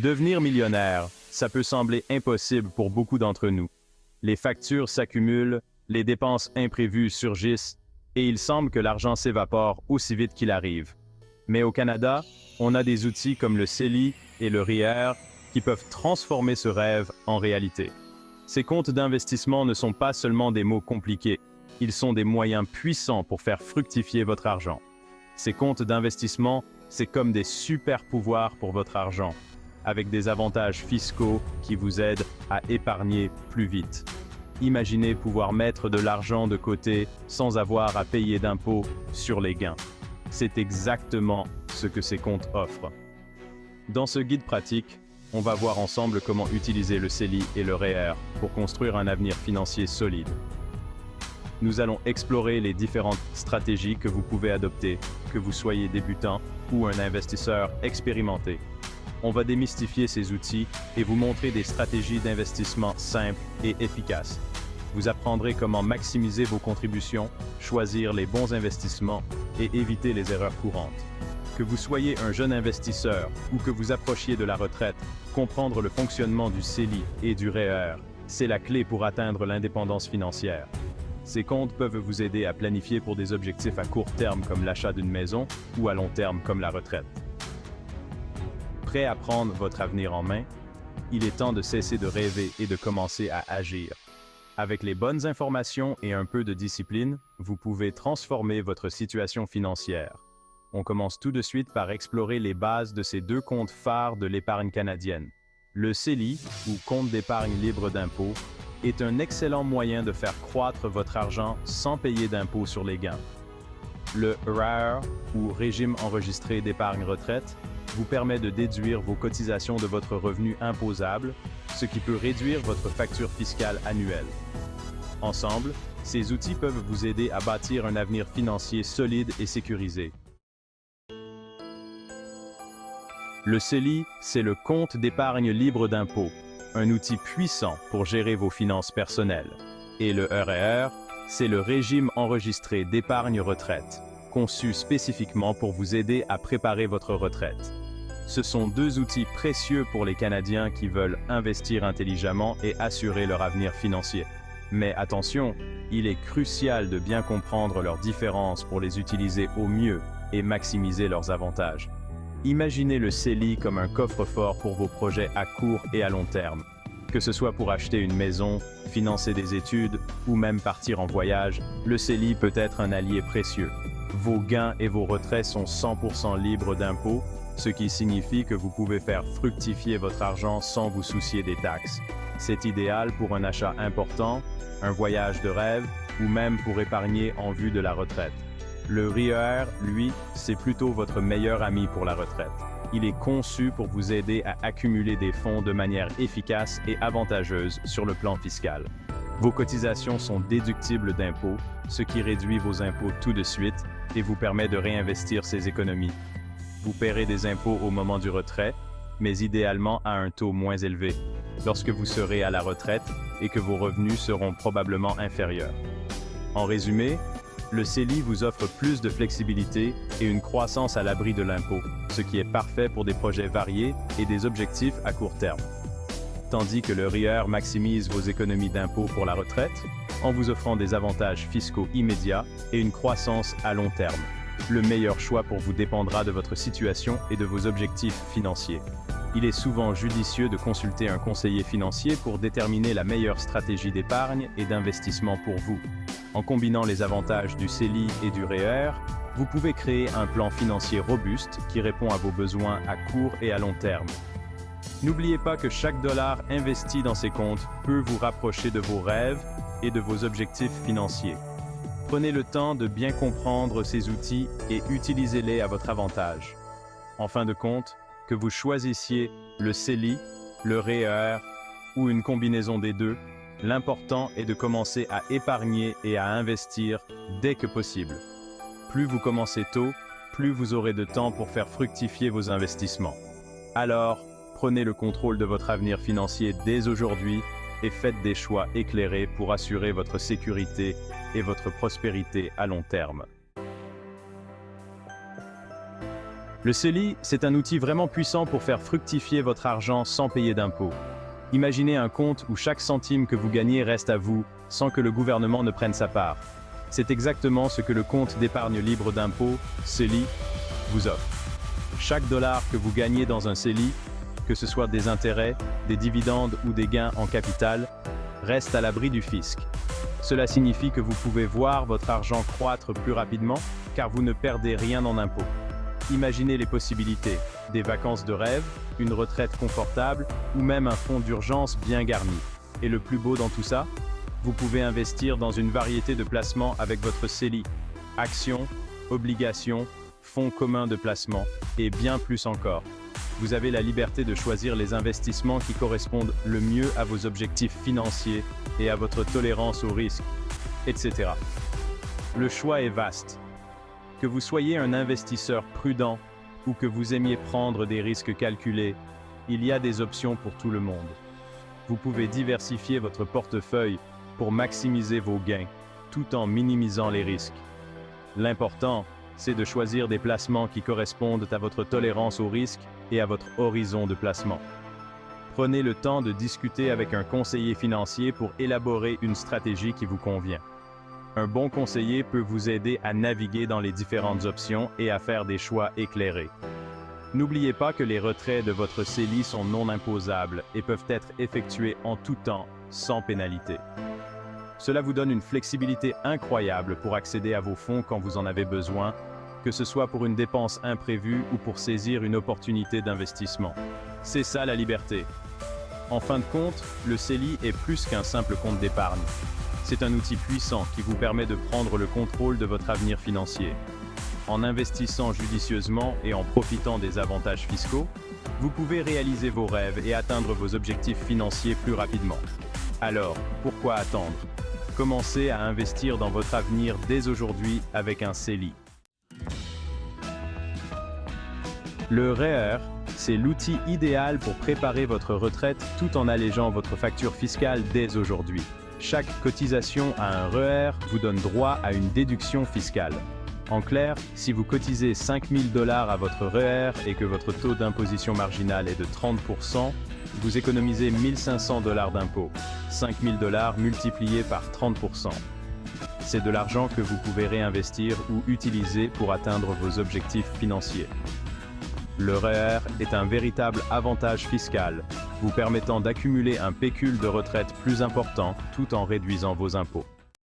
Devenir millionnaire, ça peut sembler impossible pour beaucoup d'entre nous. Les factures s'accumulent, les dépenses imprévues surgissent, et il semble que l'argent s'évapore aussi vite qu'il arrive. Mais au Canada, on a des outils comme le CELI et le REER qui peuvent transformer ce rêve en réalité. Ces comptes d'investissement ne sont pas seulement des mots compliqués, ils sont des moyens puissants pour faire fructifier votre argent. Ces comptes d'investissement, c'est comme des super pouvoirs pour votre argent, avec des avantages fiscaux qui vous aident à épargner plus vite. Imaginez pouvoir mettre de l'argent de côté sans avoir à payer d'impôts sur les gains. C'est exactement ce que ces comptes offrent. Dans ce guide pratique, on va voir ensemble comment utiliser le CELI et le REER pour construire un avenir financier solide. Nous allons explorer les différentes stratégies que vous pouvez adopter, que vous soyez débutant ou un investisseur expérimenté. On va démystifier ces outils et vous montrer des stratégies d'investissement simples et efficaces. Vous apprendrez comment maximiser vos contributions, choisir les bons investissements et éviter les erreurs courantes. Que vous soyez un jeune investisseur ou que vous approchiez de la retraite, comprendre le fonctionnement du CELI et du REER, c'est la clé pour atteindre l'indépendance financière. Ces comptes peuvent vous aider à planifier pour des objectifs à court terme comme l'achat d'une maison ou à long terme comme la retraite. Prêt à prendre votre avenir en main? Il est temps de cesser de rêver et de commencer à agir. Avec les bonnes informations et un peu de discipline, vous pouvez transformer votre situation financière. On commence tout de suite par explorer les bases de ces deux comptes phares de l'épargne canadienne. Le CELI, ou compte d'épargne libre d'impôts, est un excellent moyen de faire croître votre argent sans payer d'impôts sur les gains. Le REER, ou régime enregistré d'épargne retraite, vous permet de déduire vos cotisations de votre revenu imposable, ce qui peut réduire votre facture fiscale annuelle. Ensemble, ces outils peuvent vous aider à bâtir un avenir financier solide et sécurisé. Le CELI, c'est le compte d'épargne libre d'impôts, un outil puissant pour gérer vos finances personnelles. Et le REER, c'est le régime enregistré d'épargne retraite, conçu spécifiquement pour vous aider à préparer votre retraite. Ce sont deux outils précieux pour les Canadiens qui veulent investir intelligemment et assurer leur avenir financier. Mais attention, il est crucial de bien comprendre leurs différences pour les utiliser au mieux et maximiser leurs avantages. Imaginez le CELI comme un coffre-fort pour vos projets à court et à long terme. Que ce soit pour acheter une maison, financer des études ou même partir en voyage, le CELI peut être un allié précieux. Vos gains et vos retraits sont 100% libres d'impôts, ce qui signifie que vous pouvez faire fructifier votre argent sans vous soucier des taxes. C'est idéal pour un achat important, un voyage de rêve ou même pour épargner en vue de la retraite. Le REER, lui, c'est plutôt votre meilleur ami pour la retraite. Il est conçu pour vous aider à accumuler des fonds de manière efficace et avantageuse sur le plan fiscal. Vos cotisations sont déductibles d'impôts, ce qui réduit vos impôts tout de suite et vous permet de réinvestir ces économies. Vous paierez des impôts au moment du retrait, mais idéalement à un taux moins élevé, lorsque vous serez à la retraite et que vos revenus seront probablement inférieurs. En résumé, le CELI vous offre plus de flexibilité et une croissance à l'abri de l'impôt, ce qui est parfait pour des projets variés et des objectifs à court terme. Tandis que le REER maximise vos économies d'impôts pour la retraite, en vous offrant des avantages fiscaux immédiats et une croissance à long terme. Le meilleur choix pour vous dépendra de votre situation et de vos objectifs financiers. Il est souvent judicieux de consulter un conseiller financier pour déterminer la meilleure stratégie d'épargne et d'investissement pour vous. En combinant les avantages du CELI et du REER, vous pouvez créer un plan financier robuste qui répond à vos besoins à court et à long terme. N'oubliez pas que chaque dollar investi dans ces comptes peut vous rapprocher de vos rêves et de vos objectifs financiers. Prenez le temps de bien comprendre ces outils et utilisez-les à votre avantage. En fin de compte, que vous choisissiez le CELI, le REER ou une combinaison des deux, l'important est de commencer à épargner et à investir dès que possible. Plus vous commencez tôt, plus vous aurez de temps pour faire fructifier vos investissements. Alors, prenez le contrôle de votre avenir financier dès aujourd'hui et faites des choix éclairés pour assurer votre sécurité et votre prospérité à long terme. Le CELI, c'est un outil vraiment puissant pour faire fructifier votre argent sans payer d'impôts. Imaginez un compte où chaque centime que vous gagnez reste à vous, sans que le gouvernement ne prenne sa part. C'est exactement ce que le compte d'épargne libre d'impôts, CELI, vous offre. Chaque dollar que vous gagnez dans un CELI, que ce soit des intérêts, des dividendes ou des gains en capital, reste à l'abri du fisc. Cela signifie que vous pouvez voir votre argent croître plus rapidement, car vous ne perdez rien en impôts. Imaginez les possibilités, des vacances de rêve, une retraite confortable ou même un fonds d'urgence bien garni. Et le plus beau dans tout ça, vous pouvez investir dans une variété de placements avec votre CELI, actions, obligations, fonds communs de placement et bien plus encore. Vous avez la liberté de choisir les investissements qui correspondent le mieux à vos objectifs financiers et à votre tolérance au risque, etc. Le choix est vaste. Que vous soyez un investisseur prudent ou que vous aimiez prendre des risques calculés, il y a des options pour tout le monde. Vous pouvez diversifier votre portefeuille pour maximiser vos gains, tout en minimisant les risques. L'important, c'est de choisir des placements qui correspondent à votre tolérance au risque et à votre horizon de placement. Prenez le temps de discuter avec un conseiller financier pour élaborer une stratégie qui vous convient. Un bon conseiller peut vous aider à naviguer dans les différentes options et à faire des choix éclairés. N'oubliez pas que les retraits de votre CELI sont non imposables et peuvent être effectués en tout temps, sans pénalité. Cela vous donne une flexibilité incroyable pour accéder à vos fonds quand vous en avez besoin, que ce soit pour une dépense imprévue ou pour saisir une opportunité d'investissement. C'est ça la liberté. En fin de compte, le CELI est plus qu'un simple compte d'épargne. C'est un outil puissant qui vous permet de prendre le contrôle de votre avenir financier. En investissant judicieusement et en profitant des avantages fiscaux, vous pouvez réaliser vos rêves et atteindre vos objectifs financiers plus rapidement. Alors, pourquoi attendre? Commencez à investir dans votre avenir dès aujourd'hui avec un CELI. Le REER, c'est l'outil idéal pour préparer votre retraite tout en allégeant votre facture fiscale dès aujourd'hui. Chaque cotisation à un REER vous donne droit à une déduction fiscale. En clair, si vous cotisez 5 000 $ à votre REER et que votre taux d'imposition marginale est de 30%, vous économisez 1 500 $ d'impôts, 5 000 $ multiplié par 30%. C'est de l'argent que vous pouvez réinvestir ou utiliser pour atteindre vos objectifs financiers. Le REER est un véritable avantage fiscal, vous permettant d'accumuler un pécule de retraite plus important tout en réduisant vos impôts.